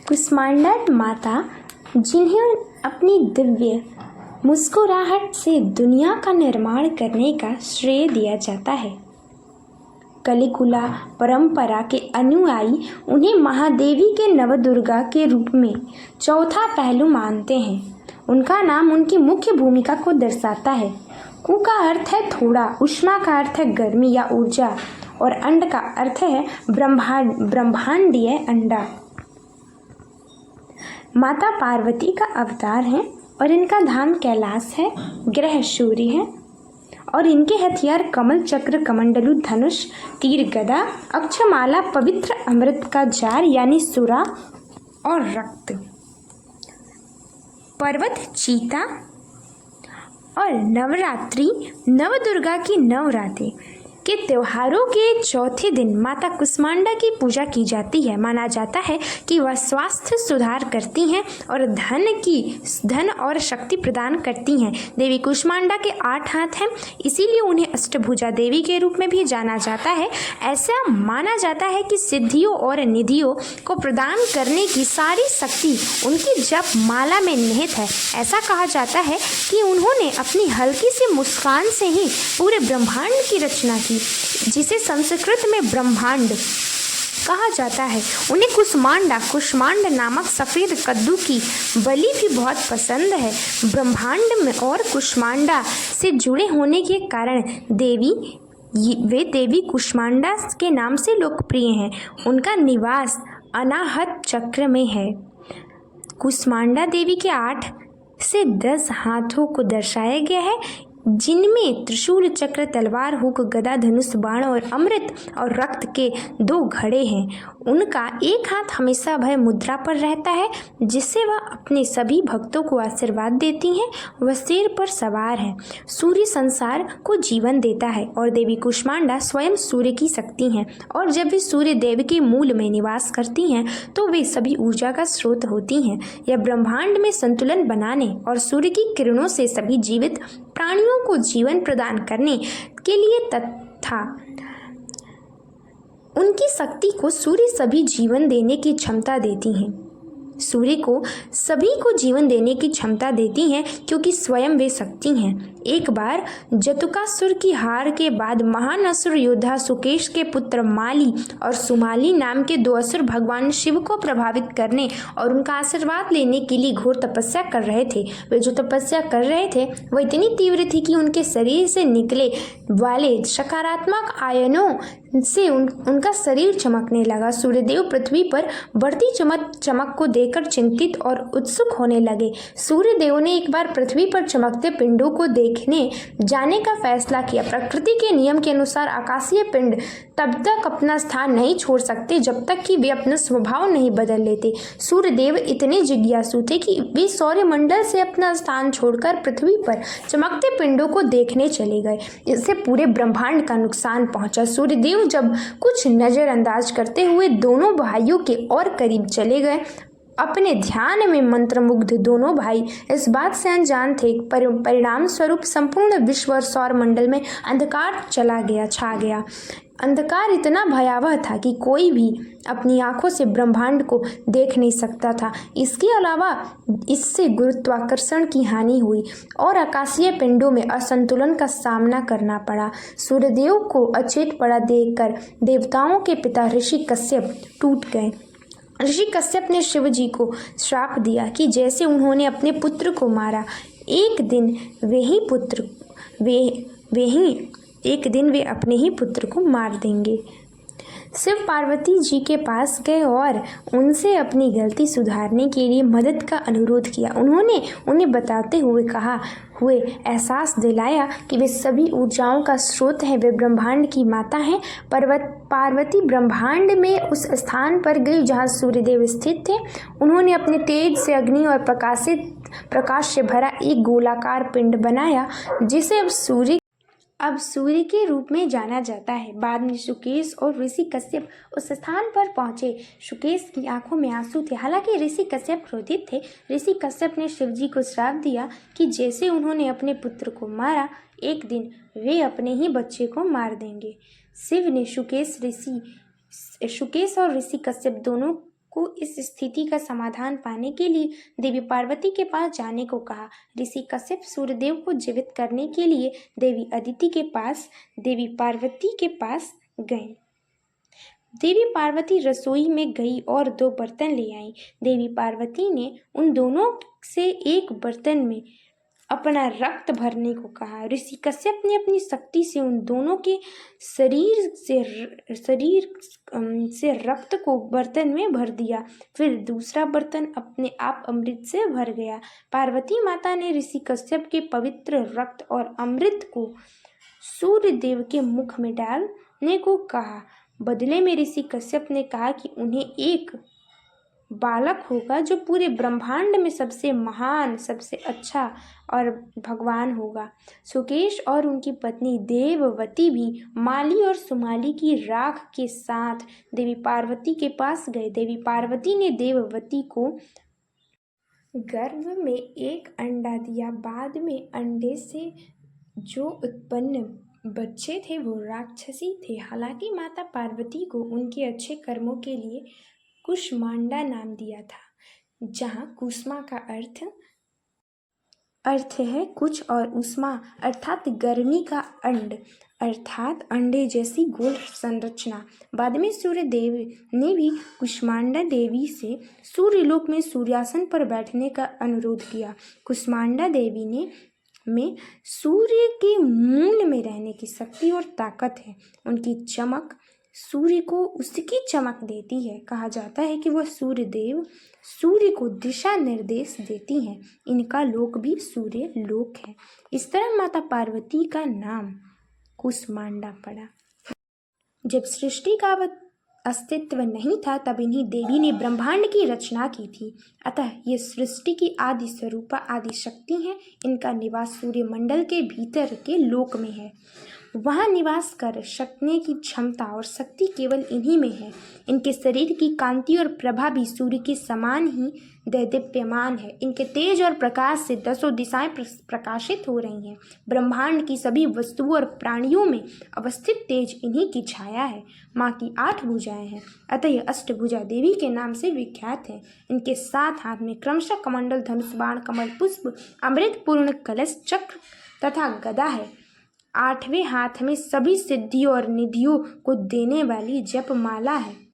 कुष्मांडा माता, जिन्हें अपनी दिव्य मुस्कुराहट से दुनिया का निर्माण करने का श्रेय दिया जाता है। कलिकुला परंपरा के अनुयायी उन्हें महादेवी के नवदुर्गा के रूप में चौथा पहलू मानते हैं। उनका नाम उनकी मुख्य भूमिका को दर्शाता है। कु का अर्थ है थोड़ा, उष्मा का अर्थ है गर्मी या ऊर्जा, और अंड का अर्थ है ब्रह्मांडीय अंडा। माता पार्वती का अवतार है और इनका धाम कैलाश है, ग्रह सूर्य है और इनके हथियार कमल, चक्र, कमंडलू, धनुष, तीर, गदा, अक्षमाला, पवित्र अमृत का जार यानी सुरा और रक्त, पर्वत, चीता और नवरात्रि, नवदुर्गा की नवरात्रि के त्योहारों के चौथे दिन माता कुष्मांडा की पूजा की जाती है। माना जाता है कि वह स्वास्थ्य सुधार करती हैं और धन और शक्ति प्रदान करती हैं। देवी कुष्मांडा के 8 हाथ हैं, इसीलिए उन्हें अष्टभुजा देवी के रूप में भी जाना जाता है। ऐसा माना जाता है कि सिद्धियों और निधियों को प्रदान करने की सारी शक्ति उनकी जप माला में निहित है। ऐसा कहा जाता है कि उन्होंने अपनी हल्की सी मुस्कान से ही पूरे ब्रह्मांड की रचना की, जिसे संस्कृत में ब्रह्मांड कहा जाता है। उन्हें कुष्मांड नामक सफ़ेद कद्दू की बलि भी बहुत पसंद है। ब्रह्मांड में और कुष्मांडा से जुड़े होने के कारण वे देवी कुष्मांडा के नाम से लोकप्रिय हैं। उनका निवास अनाहत चक्र में है। कुष्मांडा देवी के 8 से 10 हाथों को दर्शाया गया है, जिनमें त्रिशूल, चक्र, तलवार, हुक, गदा, धनुष, बाण और अमृत और रक्त के 2 घड़े हैं। उनका एक हाथ हमेशा भय मुद्रा पर रहता है, जिससे वह अपने सभी भक्तों को आशीर्वाद देती हैं। वह शेर पर सवार है। सूर्य संसार को जीवन देता है और देवी कुष्मांडा स्वयं सूर्य की शक्ति हैं, और जब वे सूर्य देव के मूल में निवास करती हैं तो वे सभी ऊर्जा का स्रोत होती हैं। यह ब्रह्मांड में संतुलन बनाने और सूर्य की किरणों से सभी जीवित प्राणियों को जीवन प्रदान करने के लिए तथा उनकी शक्ति को सूर्य सभी जीवन देने की क्षमता देती हैं। सूर्य को सभी को जीवन देने की क्षमता देती हैं, क्योंकि स्वयं वे शक्ति हैं। एक बार जतुकासुर की हार के बाद महान असुर योद्धा सुकेश के पुत्र माली और सुमाली नाम के 2 असुर भगवान शिव को प्रभावित करने और उनका आशीर्वाद लेने के लिए घोर तपस्या कर रहे थे। वे जो तपस्या कर रहे थे वह इतनी तीव्र थी कि उनके शरीर से निकले वाले सकारात्मक आयनों से उनका शरीर चमकने लगा। सूर्यदेव पृथ्वी पर बढ़ती चमक को देखकर चिंतित और उत्सुक होने लगे। सूर्यदेव ने एक बार पृथ्वी पर चमकते पिंडों को देखने जाने का फैसला किया। प्रकृति के नियम के अनुसार आकाशीय पिंड तब तक अपना स्थान नहीं छोड़ सकते जब तक कि वे अपना स्वभाव नहीं बदल लेते। सूर्यदेव इतने जिज्ञासु थे कि वे सौरमंडल से अपना स्थान छोड़कर पृथ्वी पर चमकते पिंडों को देखने चले गए। इससे पूरे ब्रह्मांड का नुकसान पहुंचा। सूर्यदेव जब कुछ नजरअंदाज करते हुए दोनों भाइयों के और करीब चले गए। अपने ध्यान में मंत्रमुग्ध दोनों भाई इस बात से अनजान थे। परिणाम स्वरूप संपूर्ण विश्व और सौर मंडल में अंधकार छा गया। अंधकार इतना भयावह था कि कोई भी अपनी आंखों से ब्रह्मांड को देख नहीं सकता था। इसके अलावा इससे गुरुत्वाकर्षण की हानि हुई और आकाशीय पिंडों में असंतुलन का सामना करना पड़ा। सूर्यदेव को अचेत पड़ा देखकर देवताओं के पिता ऋषि कश्यप टूट गए। ऋषि कश्यप ने शिव जी को श्राप दिया कि जैसे उन्होंने अपने पुत्र को मारा, एक दिन वे अपने ही पुत्र को मार देंगे। शिव पार्वती जी के पास गए और उनसे अपनी गलती सुधारने के लिए मदद का अनुरोध किया। उन्होंने उन्हें बताते हुए एहसास दिलाया कि वे सभी ऊर्जाओं का स्रोत हैं। वे ब्रह्मांड की माता हैं। पार्वती ब्रह्मांड में उस स्थान पर गई जहाँ सूर्यदेव स्थित थे। उन्होंने अपने तेज से अग्नि और प्रकाश से भरा एक गोलाकार पिंड बनाया, जिसे अब सूर्य के रूप में जाना जाता है। बाद में सुकेश और ऋषि कश्यप उस स्थान पर पहुंचे। सुकेश की आंखों में आंसू थे। हालांकि ऋषि कश्यप क्रोधित थे। ऋषि कश्यप ने शिव जी को श्राप दिया कि जैसे उन्होंने अपने पुत्र को मारा, एक दिन वे अपने ही बच्चे को मार देंगे। शिव ने सुकेश और ऋषि कश्यप दोनों को इस स्थिति का समाधान पाने के लिए देवी पार्वती के पास जाने को कहा। ऋषि कश्यप सूर्यदेव को जीवित करने के लिए देवी पार्वती के पास गए। देवी पार्वती रसोई में गई और 2 बर्तन ले आई। देवी पार्वती ने उन दोनों से एक बर्तन में अपना रक्त भरने को कहा। ऋषि कश्यप ने अपनी शक्ति से उन दोनों के शरीर से रक्त को बर्तन में भर दिया। फिर दूसरा बर्तन अपने आप अमृत से भर गया। पार्वती माता ने ऋषि कश्यप के पवित्र रक्त और अमृत को सूर्य देव के मुख में डालने को कहा। बदले में ऋषि कश्यप ने कहा कि उन्हें एक बालक होगा जो पूरे ब्रह्मांड में सबसे महान, सबसे अच्छा और भगवान होगा। सुकेश और उनकी पत्नी देववती भी माली और सुमाली की राख के साथ देवी पार्वती के पास गए। देवी पार्वती ने देववती को गर्भ में एक अंडा दिया। बाद में अंडे से जो उत्पन्न बच्चे थे वो राक्षसी थे। हालांकि माता पार्वती को उनके अच्छे कर्मों के लिए कुष्मांडा नाम दिया था, जहाँ कुष्मा का अर्थ है कुछ और उष्मा अर्थात गर्मी का अंड अर्थात अंडे जैसी गोल संरचना। बाद में सूर्य देव ने भी कुष्मांडा देवी से सूर्यलोक में सूर्यासन पर बैठने का अनुरोध किया। कुष्मांडा देवी में सूर्य के मूल में रहने की शक्ति और ताकत है। उनकी चमक सूर्य को उसकी चमक देती है। कहा जाता है कि वह सूर्य को दिशा निर्देश देती हैं। इनका लोक भी सूर्य लोक है। इस तरह माता पार्वती का नाम कुष्मांडा पड़ा। जब सृष्टि का अस्तित्व नहीं था तब इन्हीं देवी ने ब्रह्मांड की रचना की थी। अतः ये सृष्टि की आदि स्वरूपा आदि शक्ति हैं। इनका निवास सूर्य मंडल के भीतर के लोक में है। वहाँ निवास कर सकने की क्षमता और शक्ति केवल इन्हीं में है। इनके शरीर की कांति और प्रभा भी सूर्य के समान ही दैदीप्यमान है। इनके तेज और प्रकाश से 10 दिशाएं प्रकाशित हो रही हैं। ब्रह्मांड की सभी वस्तुओं और प्राणियों में अवस्थित तेज इन्हीं की छाया है। माँ की 8 भुजाएं हैं, अतः ये अष्टभुजा देवी के नाम से विख्यात है। इनके 7 हाथ में क्रमशः कमंडल, धनुष, बाण, कमल, पुष्प, अमृत पूर्ण कलश, चक्र तथा गदा है। 8वें हाथ में सभी सिद्धियों और निधियों को देने वाली जपमाला है।